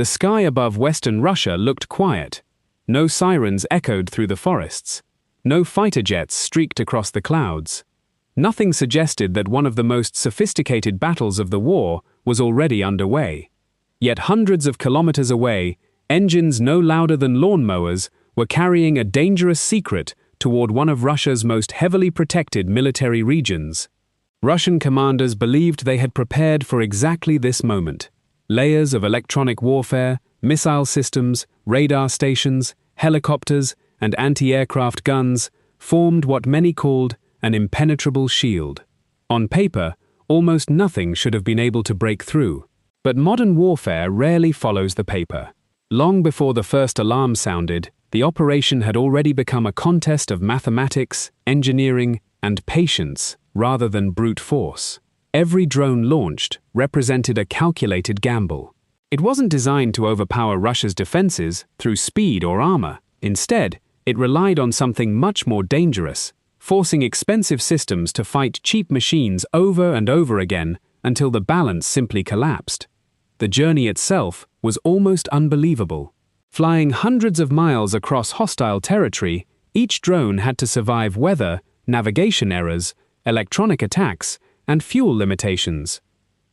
The sky above western Russia looked quiet. No sirens echoed through the forests. No fighter jets streaked across the clouds. Nothing suggested that one of the most sophisticated battles of the war was already underway. Yet hundreds of kilometers away, engines no louder than lawnmowers were carrying a dangerous secret toward one of Russia's most heavily protected military regions. Russian commanders believed they had prepared for exactly this moment. Layers of electronic warfare, missile systems, radar stations, helicopters, and anti-aircraft guns formed what many called an impenetrable shield. On paper, almost nothing should have been able to break through. But modern warfare rarely follows the paper. Long before the first alarm sounded, the operation had already become a contest of mathematics, engineering, and patience rather than brute force. Every drone launched represented a calculated gamble. It wasn't designed to overpower Russia's defenses through speed or armor. Instead, it relied on something much more dangerous, forcing expensive systems to fight cheap machines over and over again until the balance simply collapsed. The journey itself was almost unbelievable. Flying hundreds of miles across hostile territory, each drone had to survive weather, navigation errors, electronic attacks, and fuel limitations.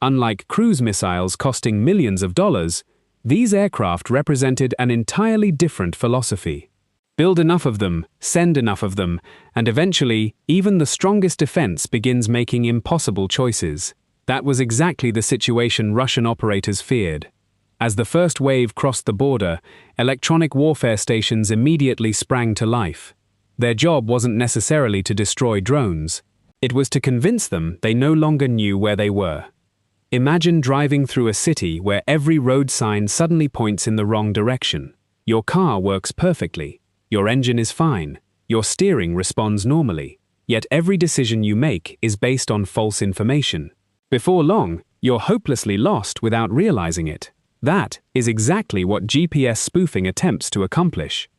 Unlike cruise missiles costing millions of dollars, these aircraft represented an entirely different philosophy. Build enough of them, send enough of them, and eventually, even the strongest defense begins making impossible choices. That was exactly the situation Russian operators feared. As the first wave crossed the border, electronic warfare stations immediately sprang to life. Their job wasn't necessarily to destroy drones. It was to convince them they no longer knew where they were. Imagine driving through a city where every road sign suddenly points in the wrong direction. Your car works perfectly. Your engine is fine. Your steering responds normally. Yet every decision you make is based on false information. Before long, you're hopelessly lost without realizing it. That is exactly what GPS spoofing attempts to accomplish.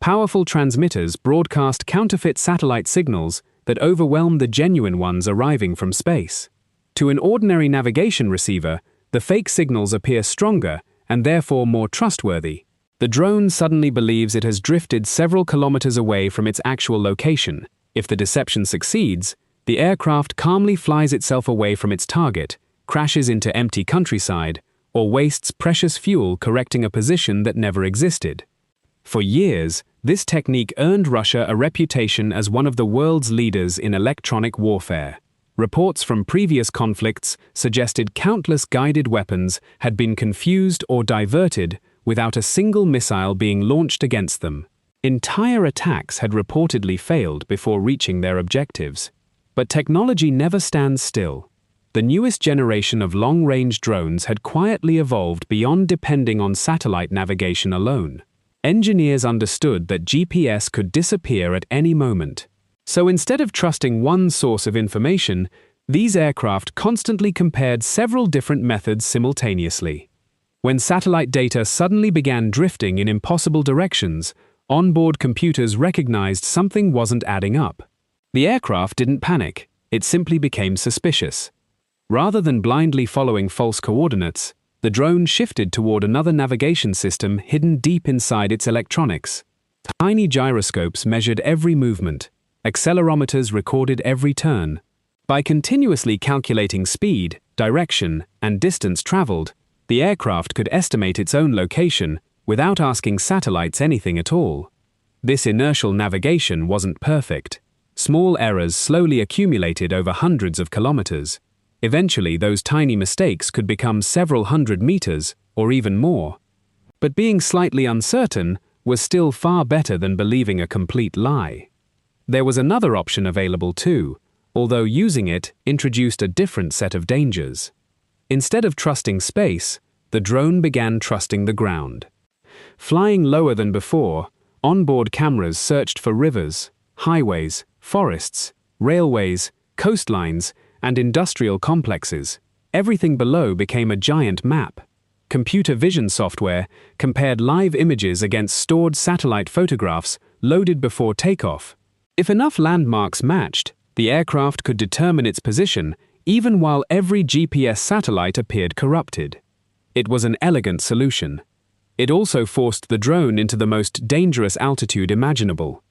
Powerful transmitters broadcast counterfeit satellite signals that overwhelm the genuine ones arriving from space. To an ordinary navigation receiver, the fake signals appear stronger and therefore more trustworthy. The drone suddenly believes it has drifted several kilometers away from its actual location. If the deception succeeds, the aircraft calmly flies itself away from its target, crashes into empty countryside, or wastes precious fuel correcting a position that never existed. For years, this technique earned Russia a reputation as one of the world's leaders in electronic warfare. Reports from previous conflicts suggested countless guided weapons had been confused or diverted without a single missile being launched against them. Entire attacks had reportedly failed before reaching their objectives. But technology never stands still. The newest generation of long-range drones had quietly evolved beyond depending on satellite navigation alone. Engineers understood that GPS could disappear at any moment. So instead of trusting one source of information, these aircraft constantly compared several different methods simultaneously. When satellite data suddenly began drifting in impossible directions, onboard computers recognized something wasn't adding up. The aircraft didn't panic, it simply became suspicious. Rather than blindly following false coordinates, the drone shifted toward another navigation system hidden deep inside its electronics. Tiny gyroscopes measured every movement. Accelerometers recorded every turn. By continuously calculating speed, direction, and distance traveled, the aircraft could estimate its own location without asking satellites anything at all. This inertial navigation wasn't perfect. Small errors slowly accumulated over hundreds of kilometers. Eventually, those tiny mistakes could become several hundred meters, or even more. But being slightly uncertain was still far better than believing a complete lie. There was another option available too, although using it introduced a different set of dangers. Instead of trusting space, the drone began trusting the ground. Flying lower than before, onboard cameras searched for rivers, highways, forests, railways, coastlines, and industrial complexes. Everything below became a giant map. Computer vision software compared live images against stored satellite photographs loaded before takeoff. If enough landmarks matched, the aircraft could determine its position even while every GPS satellite appeared corrupted. It was an elegant solution, It also forced the drone into the most dangerous altitude imaginable.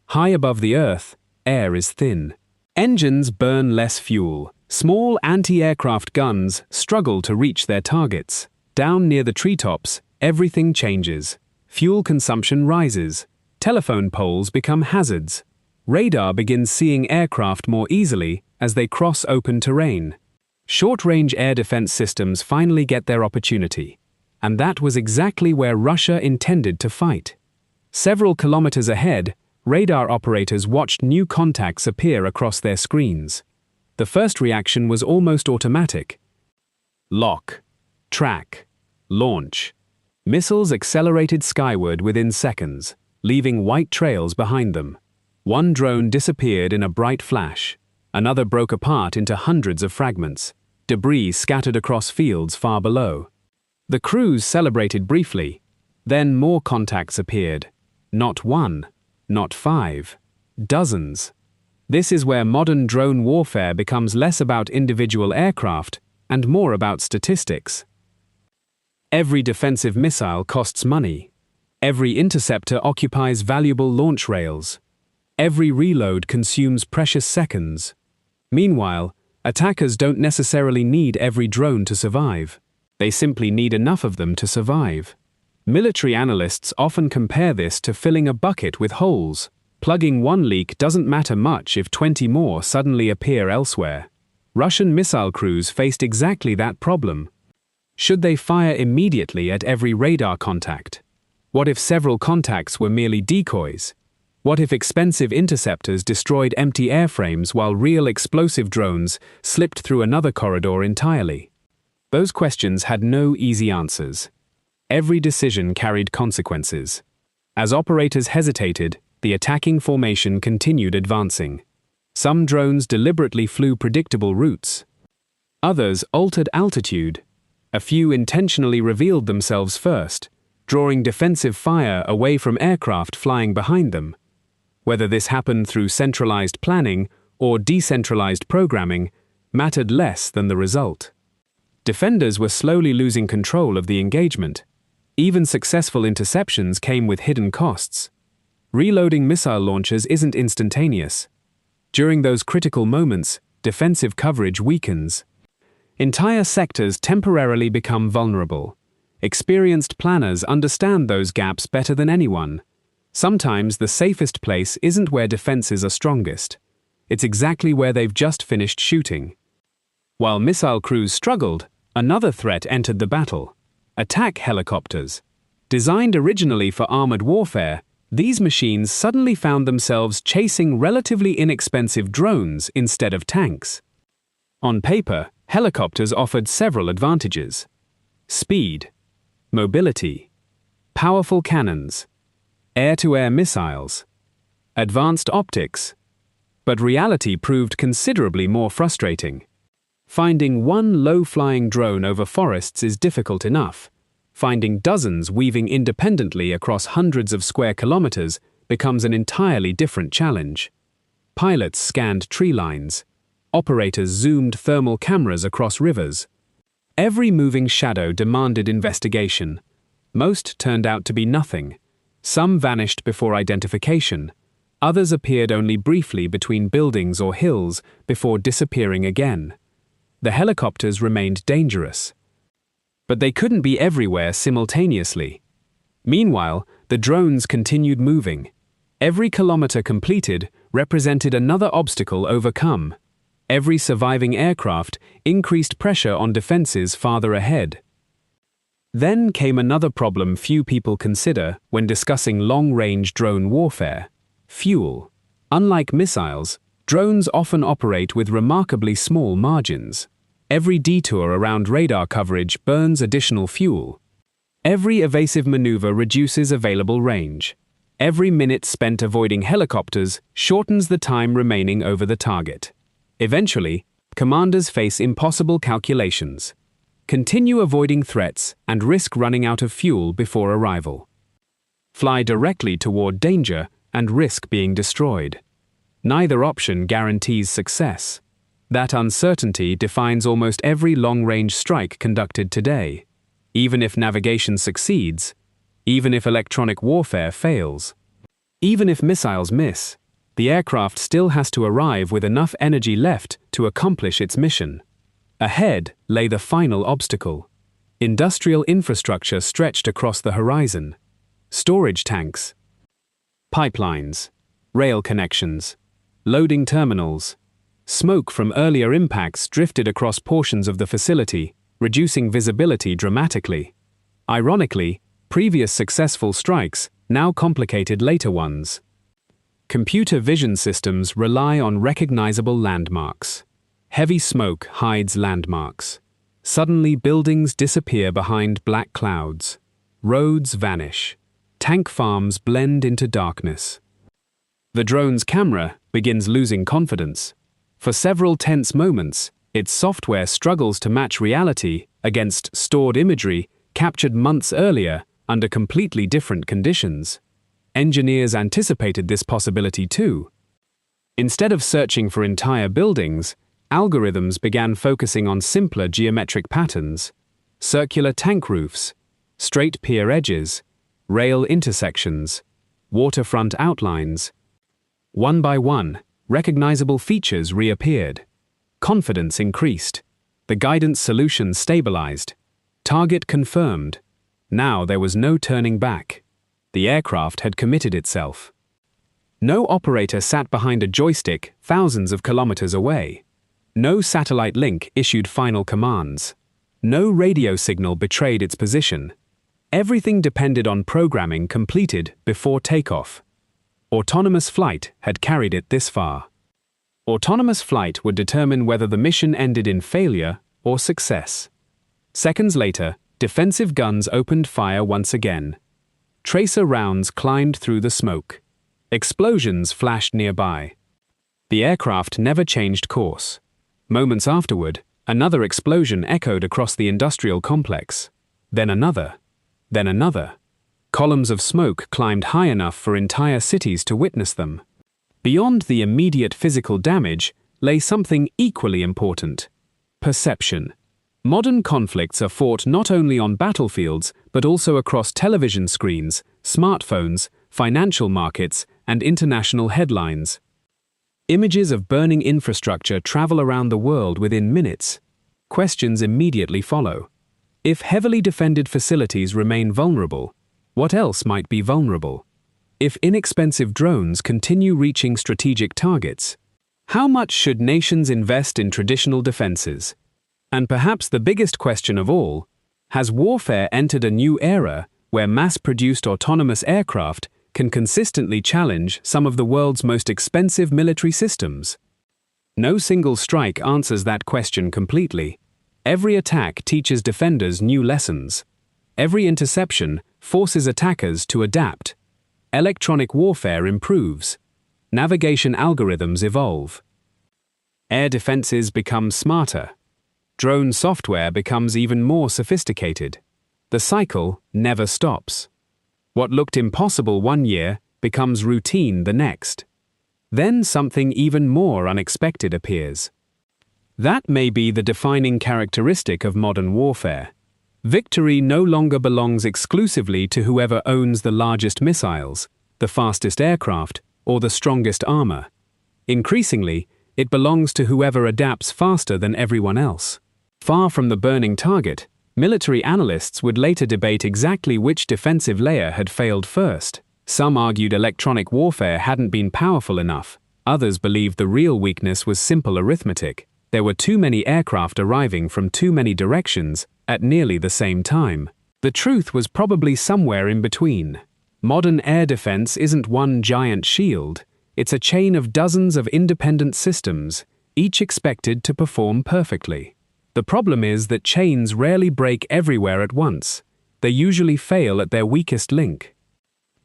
High above the Earth, air is thin. Engines burn less fuel. Small anti-aircraft guns struggle to reach their targets. Down near the treetops, everything changes. Fuel consumption rises. Telephone poles become hazards. Radar begins seeing aircraft more easily as they cross open terrain. Short-range air defense systems finally get their opportunity. And that was exactly where Russia intended to fight. Several kilometers ahead, radar operators watched new contacts appear across their screens. The first reaction was almost automatic. Lock, track, launch. Missiles accelerated skyward within seconds, leaving white trails behind them. One drone disappeared in a bright flash. Another broke apart into hundreds of fragments, debris scattered across fields far below. The crews celebrated briefly. Then more contacts appeared. Not one, not 5, dozens. This is where modern drone warfare becomes less about individual aircraft and more about statistics. Every defensive missile costs money. Every interceptor occupies valuable launch rails. Every reload consumes precious seconds. Meanwhile, attackers don't necessarily need every drone to survive. They simply need enough of them to survive. Military analysts often compare this to filling a bucket with holes. Plugging one leak doesn't matter much if 20 more suddenly appear elsewhere. Russian missile crews faced exactly that problem. Should they fire immediately at every radar contact? What if several contacts were merely decoys? What if expensive interceptors destroyed empty airframes while real explosive drones slipped through another corridor entirely? Those questions had no easy answers. Every decision carried consequences. As operators hesitated, the attacking formation continued advancing. Some drones deliberately flew predictable routes. Others altered altitude. A few intentionally revealed themselves first, drawing defensive fire away from aircraft flying behind them. Whether this happened through centralized planning or decentralized programming mattered less than the result. Defenders were slowly losing control of the engagement. Even successful interceptions came with hidden costs. Reloading missile launchers isn't instantaneous. During those critical moments, defensive coverage weakens. Entire sectors temporarily become vulnerable. Experienced planners understand those gaps better than anyone. Sometimes the safest place isn't where defenses are strongest. It's exactly where they've just finished shooting. While missile crews struggled, another threat entered the battle. Attack helicopters. Designed originally for armored warfare, these machines suddenly found themselves chasing relatively inexpensive drones instead of tanks. On paper, helicopters offered several advantages: speed, mobility, powerful cannons, air-to-air missiles, advanced optics. But reality proved considerably more frustrating. Finding one low-flying drone over forests is difficult enough. Finding dozens weaving independently across hundreds of square kilometers becomes an entirely different challenge. Pilots scanned tree lines. Operators zoomed thermal cameras across rivers. Every moving shadow demanded investigation. Most turned out to be nothing. Some vanished before identification. Others appeared only briefly between buildings or hills before disappearing again. The helicopters remained dangerous. But they couldn't be everywhere simultaneously. Meanwhile, the drones continued moving. Every kilometer completed represented another obstacle overcome. Every surviving aircraft increased pressure on defenses farther ahead. Then came another problem few people consider when discussing long-range drone warfare: fuel. Unlike missiles, drones often operate with remarkably small margins. Every detour around radar coverage burns additional fuel. Every evasive maneuver reduces available range. Every minute spent avoiding helicopters shortens the time remaining over the target. Eventually, commanders face impossible calculations. Continue avoiding threats and risk running out of fuel before arrival. Fly directly toward danger and risk being destroyed. Neither option guarantees success. That uncertainty defines almost every long-range strike conducted today. Even if navigation succeeds, even if electronic warfare fails. Even if missiles miss, the aircraft still has to arrive with enough energy left to accomplish its mission. Ahead lay the final obstacle. Industrial infrastructure stretched across the horizon. Storage tanks, pipelines, rail connections, loading terminals. Smoke from earlier impacts drifted across portions of the facility, reducing visibility dramatically. Ironically, previous successful strikes now complicated later ones. Computer vision systems rely on recognizable landmarks. Heavy smoke hides landmarks. Suddenly, buildings disappear behind black clouds. Roads vanish. Tank farms blend into darkness. The drone's camera begins losing confidence. For several tense moments, its software struggles to match reality against stored imagery captured months earlier under completely different conditions. Engineers anticipated this possibility too. Instead of searching for entire buildings, algorithms began focusing on simpler geometric patterns: circular tank roofs, straight pier edges, rail intersections, waterfront outlines. One by one, recognizable features reappeared. Confidence increased. The guidance solution stabilized. Target confirmed. Now there was no turning back. The aircraft had committed itself. No operator sat behind a joystick thousands of kilometers away. No satellite link issued final commands. No radio signal betrayed its position. Everything depended on programming completed before takeoff. Autonomous flight had carried it this far. Autonomous flight would determine whether the mission ended in failure or success. Seconds later, defensive guns opened fire once again. Tracer rounds climbed through the smoke. Explosions flashed nearby. The aircraft never changed course. Moments afterward, another explosion echoed across the industrial complex. Then another. Then another. Columns of smoke climbed high enough for entire cities to witness them. Beyond the immediate physical damage lay something equally important: perception. Modern conflicts are fought not only on battlefields, but also across television screens, smartphones, financial markets, and international headlines. Images of burning infrastructure travel around the world within minutes. Questions immediately follow. If heavily defended facilities remain vulnerable, what else might be vulnerable? If inexpensive drones continue reaching strategic targets, how much should nations invest in traditional defenses? And perhaps the biggest question of all, has warfare entered a new era where mass-produced autonomous aircraft can consistently challenge some of the world's most expensive military systems? No single strike answers that question completely. Every attack teaches defenders new lessons. Every interception forces attackers to adapt. Electronic warfare improves. Navigation algorithms evolve. Air defenses become smarter. Drone software becomes even more sophisticated. The cycle never stops. What looked impossible one year becomes routine the next. Then something even more unexpected appears. That may be the defining characteristic of modern warfare. Victory no longer belongs exclusively to whoever owns the largest missiles, the fastest aircraft, or the strongest armor. Increasingly, it belongs to whoever adapts faster than everyone else. Far from the burning target, military analysts would later debate exactly which defensive layer had failed first. Some argued electronic warfare hadn't been powerful enough. Others believed the real weakness was simple arithmetic. There were too many aircraft arriving from too many directions at nearly the same time. The truth was probably somewhere in between. Modern air defense isn't one giant shield. It's a chain of dozens of independent systems, each expected to perform perfectly. The problem is that chains rarely break everywhere at once. They usually fail at their weakest link.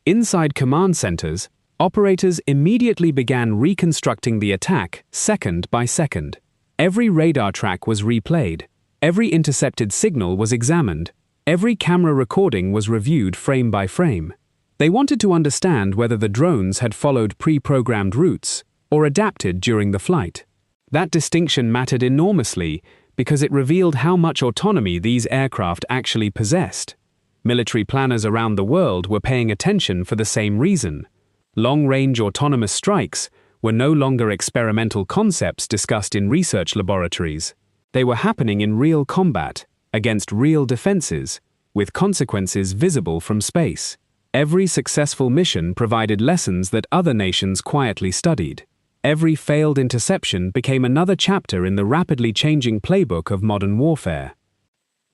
Inside command centers, operators immediately began reconstructing the attack second by second. Every radar track was replayed. Every intercepted signal was examined. Every camera recording was reviewed frame by frame. They wanted to understand whether the drones had followed pre-programmed routes or adapted during the flight. That distinction mattered enormously because it revealed how much autonomy these aircraft actually possessed. Military planners around the world were paying attention for the same reason. Long-range autonomous strikes were no longer experimental concepts discussed in research laboratories. They were happening in real combat, against real defenses, with consequences visible from space. Every successful mission provided lessons that other nations quietly studied. Every failed interception became another chapter in the rapidly changing playbook of modern warfare.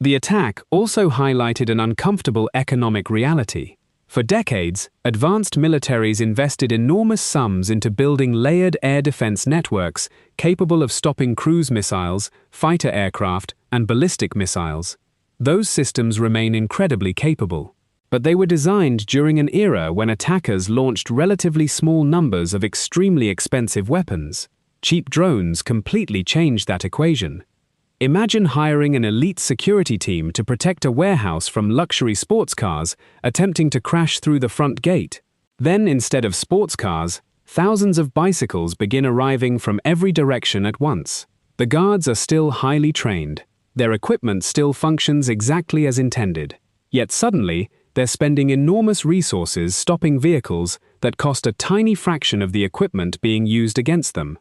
The attack also highlighted an uncomfortable economic reality. For decades, advanced militaries invested enormous sums into building layered air defense networks capable of stopping cruise missiles, fighter aircraft, and ballistic missiles. Those systems remain incredibly capable, but they were designed during an era when attackers launched relatively small numbers of extremely expensive weapons. Cheap drones completely changed that equation. Imagine hiring an elite security team to protect a warehouse from luxury sports cars attempting to crash through the front gate. Then, instead of sports cars, thousands of bicycles begin arriving from every direction at once. The guards are still highly trained. Their equipment still functions exactly as intended. Yet suddenly, they're spending enormous resources stopping vehicles that cost a tiny fraction of the equipment being used against them.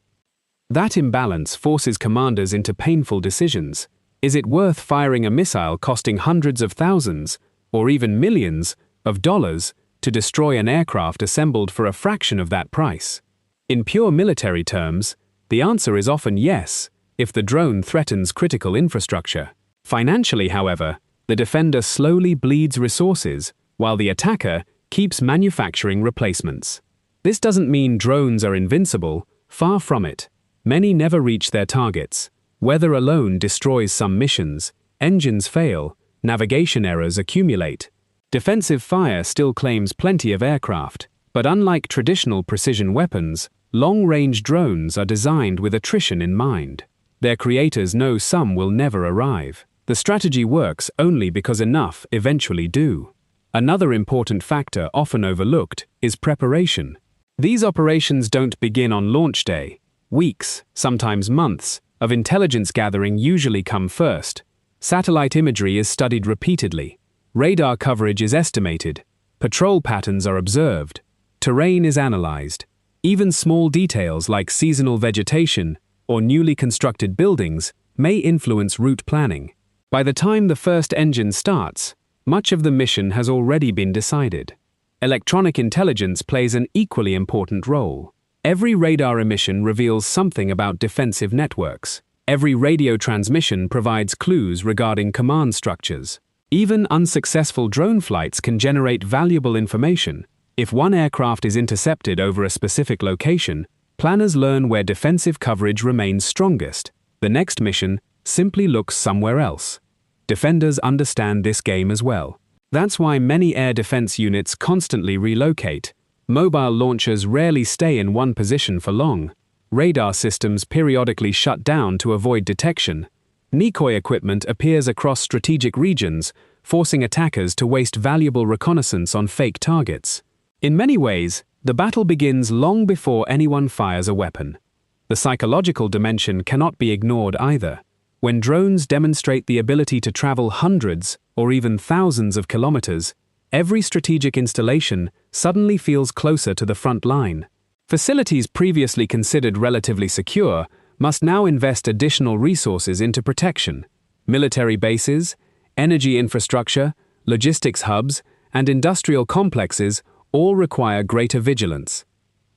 That imbalance forces commanders into painful decisions. Is it worth firing a missile costing hundreds of thousands, or even millions, of dollars to destroy an aircraft assembled for a fraction of that price? In pure military terms, the answer is often yes, if the drone threatens critical infrastructure. Financially, however, the defender slowly bleeds resources, while the attacker keeps manufacturing replacements. This doesn't mean drones are invincible, far from it. Many never reach their targets. Weather alone destroys some missions, engines fail, navigation errors accumulate. Defensive fire still claims plenty of aircraft, but unlike traditional precision weapons, long-range drones are designed with attrition in mind. Their creators know some will never arrive. The strategy works only because enough eventually do. Another important factor often overlooked is preparation. These operations don't begin on launch day. Weeks, sometimes months, of intelligence gathering usually come first. Satellite imagery is studied repeatedly. Radar coverage is estimated. Patrol patterns are observed. Terrain is analyzed. Even small details like seasonal vegetation or newly constructed buildings may influence route planning. By the time the first engine starts, much of the mission has already been decided. Electronic intelligence plays an equally important role. Every radar emission reveals something about defensive networks. Every radio transmission provides clues regarding command structures. Even unsuccessful drone flights can generate valuable information. If one aircraft is intercepted over a specific location, planners learn where defensive coverage remains strongest. The next mission simply looks somewhere else. Defenders understand this game as well. That's why many air defense units constantly relocate. Mobile launchers rarely stay in one position for long. Radar systems periodically shut down to avoid detection. Decoy equipment appears across strategic regions, forcing attackers to waste valuable reconnaissance on fake targets. In many ways, the battle begins long before anyone fires a weapon. The psychological dimension cannot be ignored either. When drones demonstrate the ability to travel hundreds or even thousands of kilometers, every strategic installation suddenly feels closer to the front line. Facilities previously considered relatively secure must now invest additional resources into protection. Military bases, energy infrastructure, logistics hubs, and industrial complexes all require greater vigilance.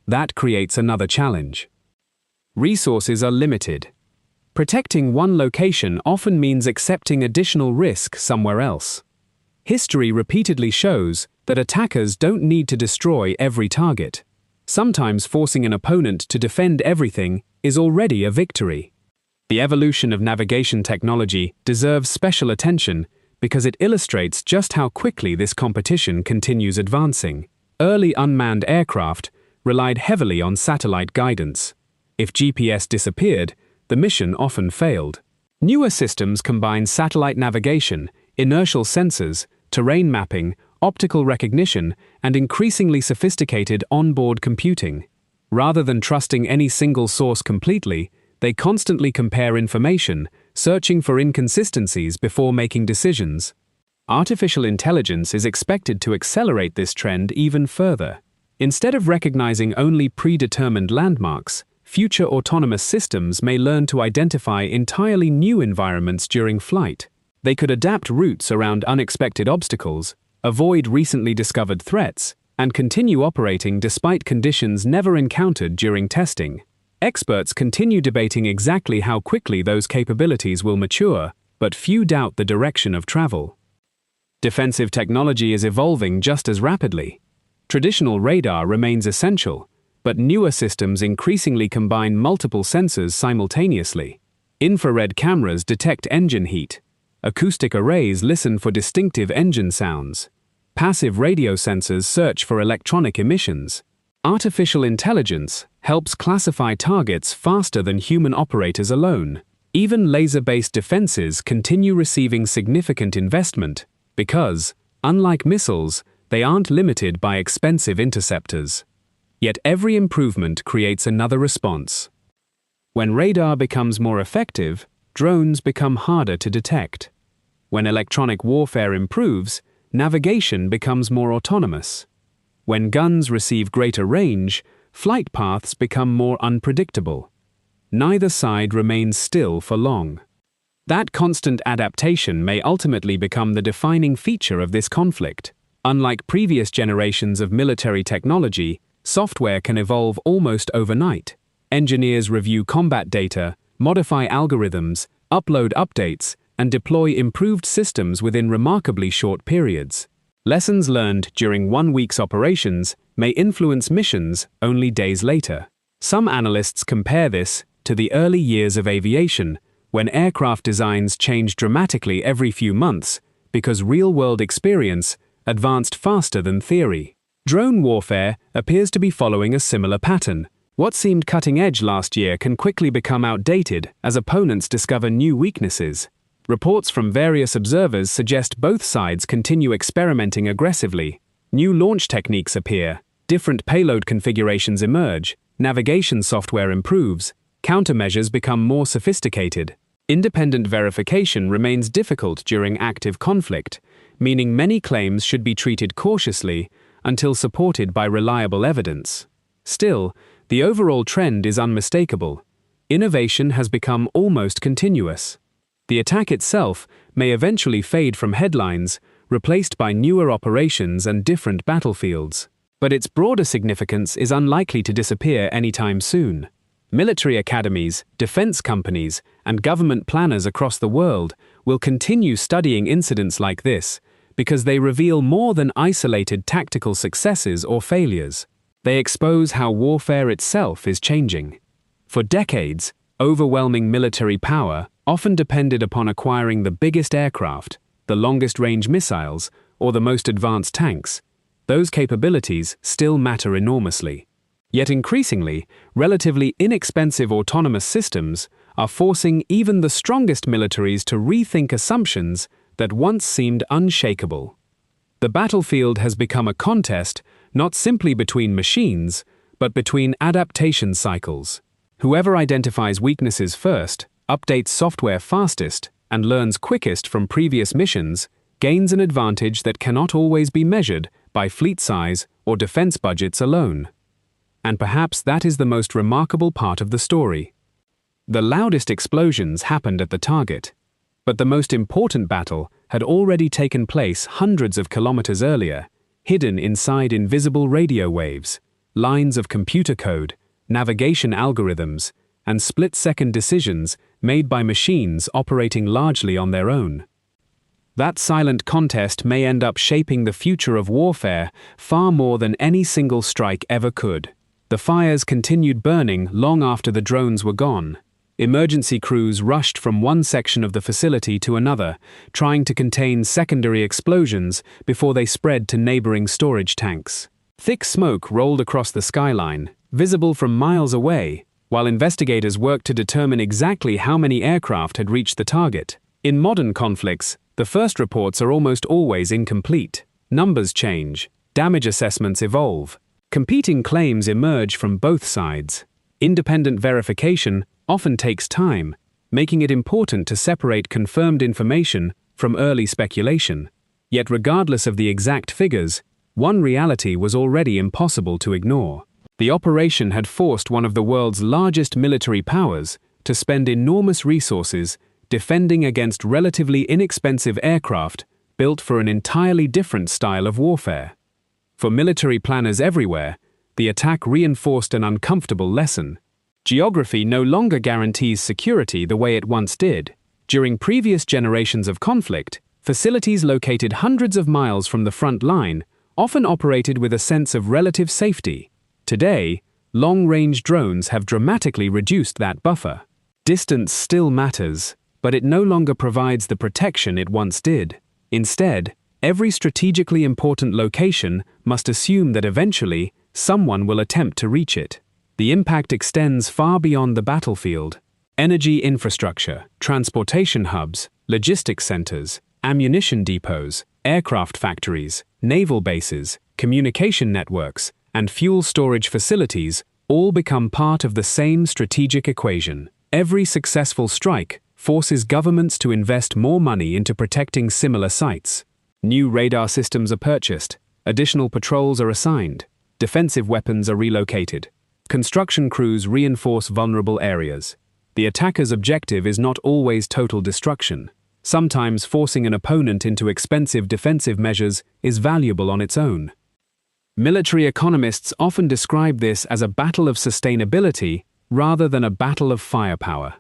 That creates another challenge. Resources are limited. Protecting one location often means accepting additional risk somewhere else. History repeatedly shows that attackers don't need to destroy every target. Sometimes forcing an opponent to defend everything is already a victory. The evolution of navigation technology deserves special attention because it illustrates just how quickly this competition continues advancing. Early unmanned aircraft relied heavily on satellite guidance. If GPS disappeared, the mission often failed. Newer systems combine satellite navigation, inertial sensors, terrain mapping, optical recognition, and increasingly sophisticated onboard computing. Rather than trusting any single source completely, they constantly compare information, searching for inconsistencies before making decisions. Artificial intelligence is expected to accelerate this trend even further. Instead of recognizing only predetermined landmarks, future autonomous systems may learn to identify entirely new environments during flight. They could adapt routes around unexpected obstacles, avoid recently discovered threats, and continue operating despite conditions never encountered during testing. Experts continue debating exactly how quickly those capabilities will mature, but few doubt the direction of travel. Defensive technology is evolving just as rapidly. Traditional radar remains essential, but newer systems increasingly combine multiple sensors simultaneously. Infrared cameras detect engine heat. Acoustic arrays listen for distinctive engine sounds. Passive radio sensors search for electronic emissions. Artificial intelligence helps classify targets faster than human operators alone. Even laser-based defenses continue receiving significant investment because, unlike missiles, they aren't limited by expensive interceptors. Yet every improvement creates another response. When radar becomes more effective, drones become harder to detect. When electronic warfare improves, navigation becomes more autonomous. When guns receive greater range, flight paths become more unpredictable. Neither side remains still for long. That constant adaptation may ultimately become the defining feature of this conflict. Unlike previous generations of military technology, software can evolve almost overnight. Engineers review combat data, modify algorithms, upload updates, and deploy improved systems within remarkably short periods. Lessons learned during 1 week's operations may influence missions only days later. Some analysts compare this to the early years of aviation, when aircraft designs changed dramatically every few months because real-world experience advanced faster than theory. Drone warfare appears to be following a similar pattern. What seemed cutting-edge last year can quickly become outdated as opponents discover new weaknesses. Reports from various observers suggest both sides continue experimenting aggressively. New launch techniques appear, different payload configurations emerge, navigation software improves, countermeasures become more sophisticated. Independent verification remains difficult during active conflict, meaning many claims should be treated cautiously until supported by reliable evidence. Still, the overall trend is unmistakable. Innovation has become almost continuous. The attack itself may eventually fade from headlines, replaced by newer operations and different battlefields. But its broader significance is unlikely to disappear anytime soon. Military academies, defense companies, and government planners across the world will continue studying incidents like this because they reveal more than isolated tactical successes or failures. They expose how warfare itself is changing. For decades, overwhelming military power often depended upon acquiring the biggest aircraft, the longest-range missiles, or the most advanced tanks. Those capabilities still matter enormously. Yet increasingly, relatively inexpensive autonomous systems are forcing even the strongest militaries to rethink assumptions that once seemed unshakable. The battlefield has become a contest not simply between machines, but between adaptation cycles. Whoever identifies weaknesses first, updates software fastest, and learns quickest from previous missions gains an advantage that cannot always be measured by fleet size or defense budgets alone. And perhaps that is the most remarkable part of the story. The loudest explosions happened at the target, but the most important battle had already taken place hundreds of kilometers earlier, hidden inside invisible radio waves, lines of computer code, navigation algorithms, and split-second decisions made by machines operating largely on their own. That silent contest may end up shaping the future of warfare far more than any single strike ever could. The fires continued burning long after the drones were gone. Emergency crews rushed from one section of the facility to another, trying to contain secondary explosions before they spread to neighboring storage tanks. Thick smoke rolled across the skyline, visible from miles away, while investigators worked to determine exactly how many aircraft had reached the target. In modern conflicts, the first reports are almost always incomplete. Numbers change, damage assessments evolve. Competing claims emerge from both sides. Independent verification often takes time, making it important to separate confirmed information from early speculation. Yet regardless of the exact figures, one reality was already impossible to ignore. The operation had forced one of the world's largest military powers to spend enormous resources defending against relatively inexpensive aircraft built for an entirely different style of warfare. For military planners everywhere, the attack reinforced an uncomfortable lesson. Geography no longer guarantees security the way it once did. During previous generations of conflict, facilities located hundreds of miles from the front line often operated with a sense of relative safety. Today, long-range drones have dramatically reduced that buffer. Distance still matters, but it no longer provides the protection it once did. Instead, every strategically important location must assume that eventually someone will attempt to reach it. The impact extends far beyond the battlefield. Energy infrastructure, transportation hubs, logistics centers, ammunition depots, aircraft factories, naval bases, communication networks, and fuel storage facilities all become part of the same strategic equation. Every successful strike forces governments to invest more money into protecting similar sites. New radar systems are purchased, additional patrols are assigned, defensive weapons are relocated. Construction crews reinforce vulnerable areas. The attacker's objective is not always total destruction. Sometimes forcing an opponent into expensive defensive measures is valuable on its own. Military economists often describe this as a battle of sustainability rather than a battle of firepower.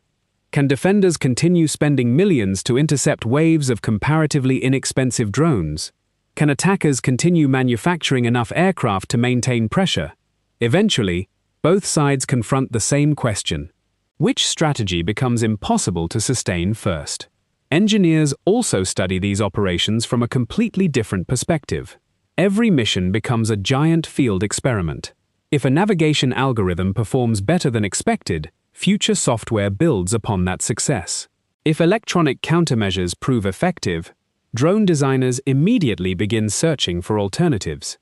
Can defenders continue spending millions to intercept waves of comparatively inexpensive drones? Can attackers continue manufacturing enough aircraft to maintain pressure? Eventually, both sides confront the same question. Which strategy becomes impossible to sustain first? Engineers also study these operations from a completely different perspective. Every mission becomes a giant field experiment. If a navigation algorithm performs better than expected, future software builds upon that success. If electronic countermeasures prove effective, drone designers immediately begin searching for alternatives.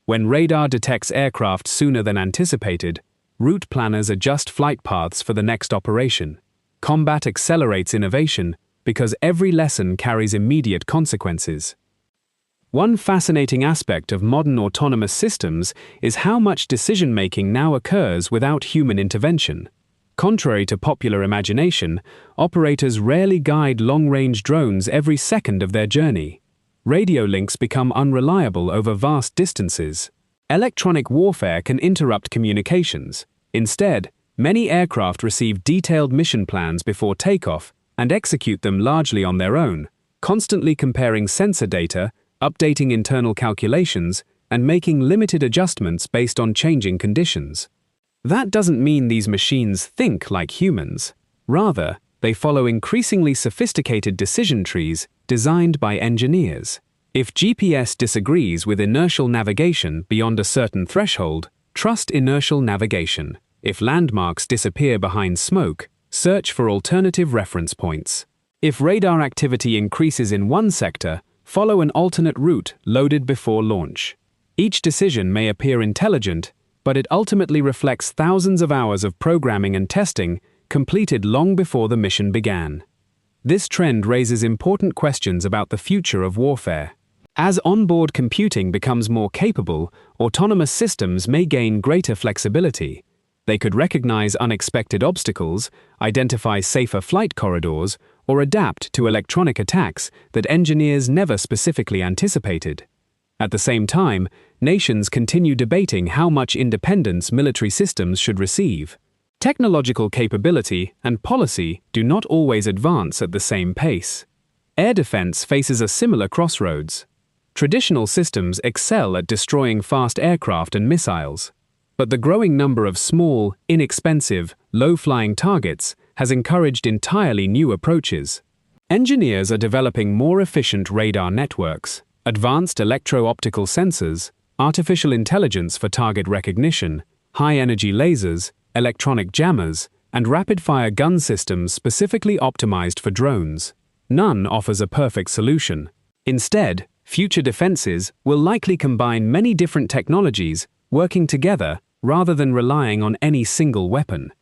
When radar detects aircraft sooner than anticipated, route planners adjust flight paths for the next operation. Combat accelerates innovation because every lesson carries immediate consequences. One fascinating aspect of modern autonomous systems is how much decision-making now occurs without human intervention. Contrary to popular imagination, operators rarely guide long-range drones every second of their journey. Radio links become unreliable over vast distances. Electronic warfare can interrupt communications. Instead, many aircraft receive detailed mission plans before takeoff and execute them largely on their own, constantly comparing sensor data, updating internal calculations, and making limited adjustments based on changing conditions. That doesn't mean these machines think like humans. Rather, they follow increasingly sophisticated decision trees designed by engineers. If GPS disagrees with inertial navigation beyond a certain threshold, trust inertial navigation. If landmarks disappear behind smoke, search for alternative reference points. If radar activity increases in one sector, follow an alternate route loaded before launch. Each decision may appear intelligent, but it ultimately reflects thousands of hours of programming and testing completed long before the mission began. This trend raises important questions about the future of warfare. As onboard computing becomes more capable, autonomous systems may gain greater flexibility. They could recognize unexpected obstacles, identify safer flight corridors, or adapt to electronic attacks that engineers never specifically anticipated. At the same time, nations continue debating how much independence military systems should receive. Technological capability and policy do not always advance at the same pace. Air defense faces a similar crossroads. Traditional systems excel at destroying fast aircraft and missiles, but the growing number of small, inexpensive, low-flying targets has encouraged entirely new approaches. Engineers are developing more efficient radar networks, advanced electro-optical sensors, artificial intelligence for target recognition, high-energy lasers, electronic jammers, and rapid-fire gun systems specifically optimized for drones. None offers a perfect solution. Instead, future defenses will likely combine many different technologies working together rather than relying on any single weapon.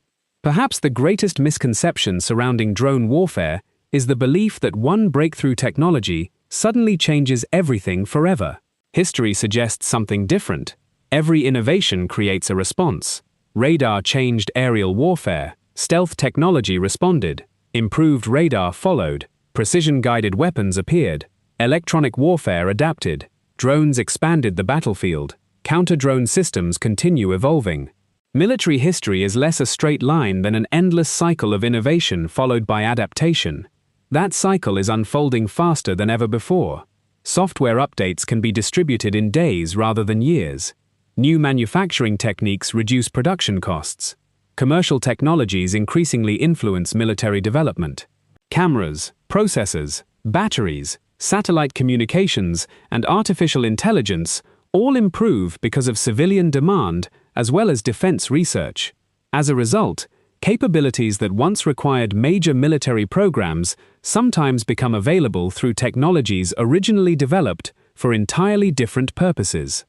Perhaps the greatest misconception surrounding drone warfare is the belief that one breakthrough technology suddenly changes everything forever. History suggests something different. Every innovation creates a response. Radar changed aerial warfare, stealth technology responded, improved radar followed, precision-guided weapons appeared, electronic warfare adapted, drones expanded the battlefield, counter-drone systems continue evolving. Military history is less a straight line than an endless cycle of innovation followed by adaptation. That cycle is unfolding faster than ever before. Software updates can be distributed in days rather than years. New manufacturing techniques reduce production costs. Commercial technologies increasingly influence military development. Cameras, processors, batteries, satellite communications, and artificial intelligence all improve because of civilian demand as well as defense research. As a result, capabilities that once required major military programs sometimes become available through technologies originally developed for entirely different purposes.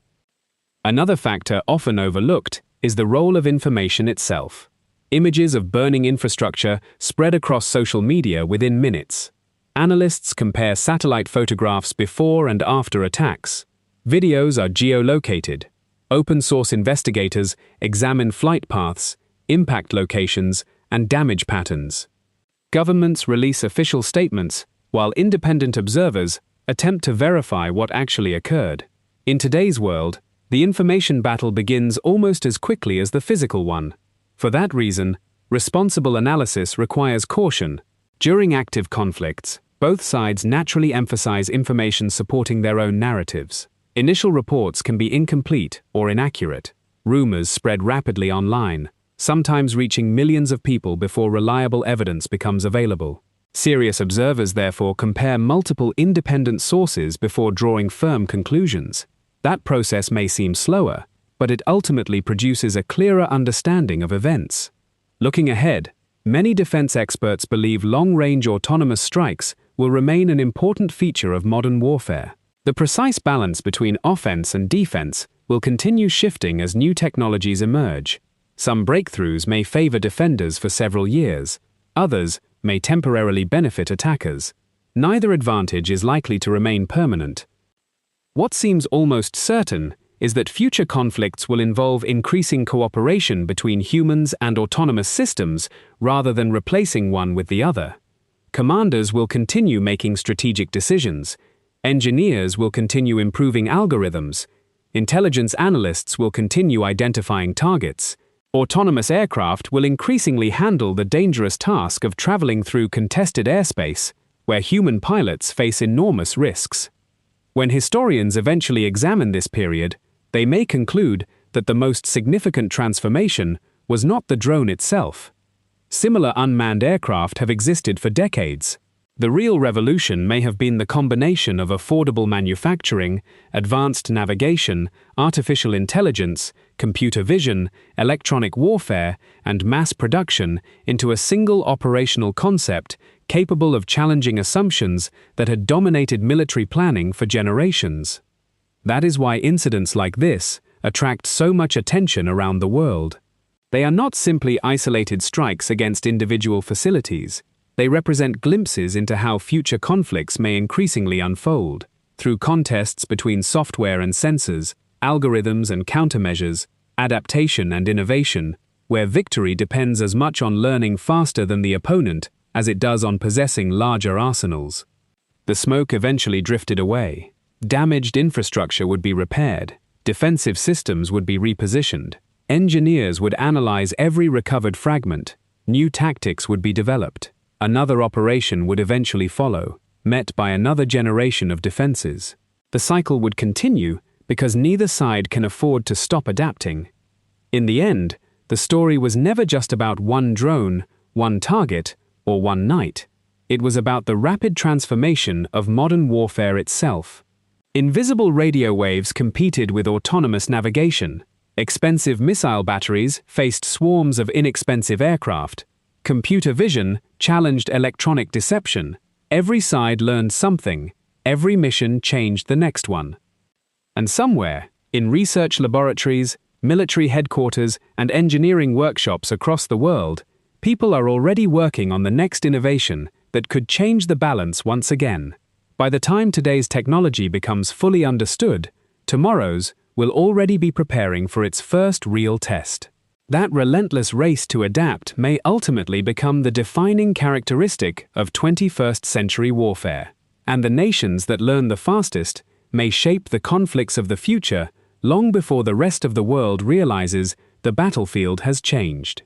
Another factor often overlooked is the role of information itself. Images of burning infrastructure spread across social media within minutes. Analysts compare satellite photographs before and after attacks. Videos are geolocated. Open-source investigators examine flight paths, impact locations, and damage patterns. Governments release official statements, while independent observers attempt to verify what actually occurred. In today's world, the information battle begins almost as quickly as the physical one. For that reason, responsible analysis requires caution. During active conflicts, both sides naturally emphasize information supporting their own narratives. Initial reports can be incomplete or inaccurate. Rumors spread rapidly online, sometimes reaching millions of people before reliable evidence becomes available. Serious observers therefore compare multiple independent sources before drawing firm conclusions. That process may seem slower, but it ultimately produces a clearer understanding of events. Looking ahead, many defense experts believe long-range autonomous strikes will remain an important feature of modern warfare. The precise balance between offense and defense will continue shifting as new technologies emerge. Some breakthroughs may favor defenders for several years, others may temporarily benefit attackers. Neither advantage is likely to remain permanent. What seems almost certain is that future conflicts will involve increasing cooperation between humans and autonomous systems rather than replacing one with the other. Commanders will continue making strategic decisions. Engineers will continue improving algorithms. Intelligence analysts will continue identifying targets. Autonomous aircraft will increasingly handle the dangerous task of traveling through contested airspace, where human pilots face enormous risks. When historians eventually examine this period, they may conclude that the most significant transformation was not the drone itself. Similar unmanned aircraft have existed for decades. The real revolution may have been the combination of affordable manufacturing, advanced navigation, artificial intelligence, computer vision, electronic warfare, and mass production into a single operational concept capable of challenging assumptions that had dominated military planning for generations. That is why incidents like this attract so much attention around the world. They are not simply isolated strikes against individual facilities. They represent glimpses into how future conflicts may increasingly unfold, through contests between software and sensors, algorithms and countermeasures, adaptation and innovation, where victory depends as much on learning faster than the opponent as it does on possessing larger arsenals. The smoke eventually drifted away. Damaged infrastructure would be repaired, defensive systems would be repositioned, engineers would analyze every recovered fragment, new tactics would be developed. Another operation would eventually follow, met by another generation of defenses. The cycle would continue because neither side can afford to stop adapting. In the end, the story was never just about one drone, one target, or one night. It was about the rapid transformation of modern warfare itself. Invisible radio waves competed with autonomous navigation. Expensive missile batteries faced swarms of inexpensive aircraft. Computer vision challenged electronic deception. Every side learned something. Every mission changed the next one. And somewhere, in research laboratories, military headquarters, and engineering workshops across the world, people are already working on the next innovation that could change the balance once again. By the time today's technology becomes fully understood, tomorrow's will already be preparing for its first real test. That relentless race to adapt may ultimately become the defining characteristic of 21st century warfare, and the nations that learn the fastest may shape the conflicts of the future long before the rest of the world realizes the battlefield has changed.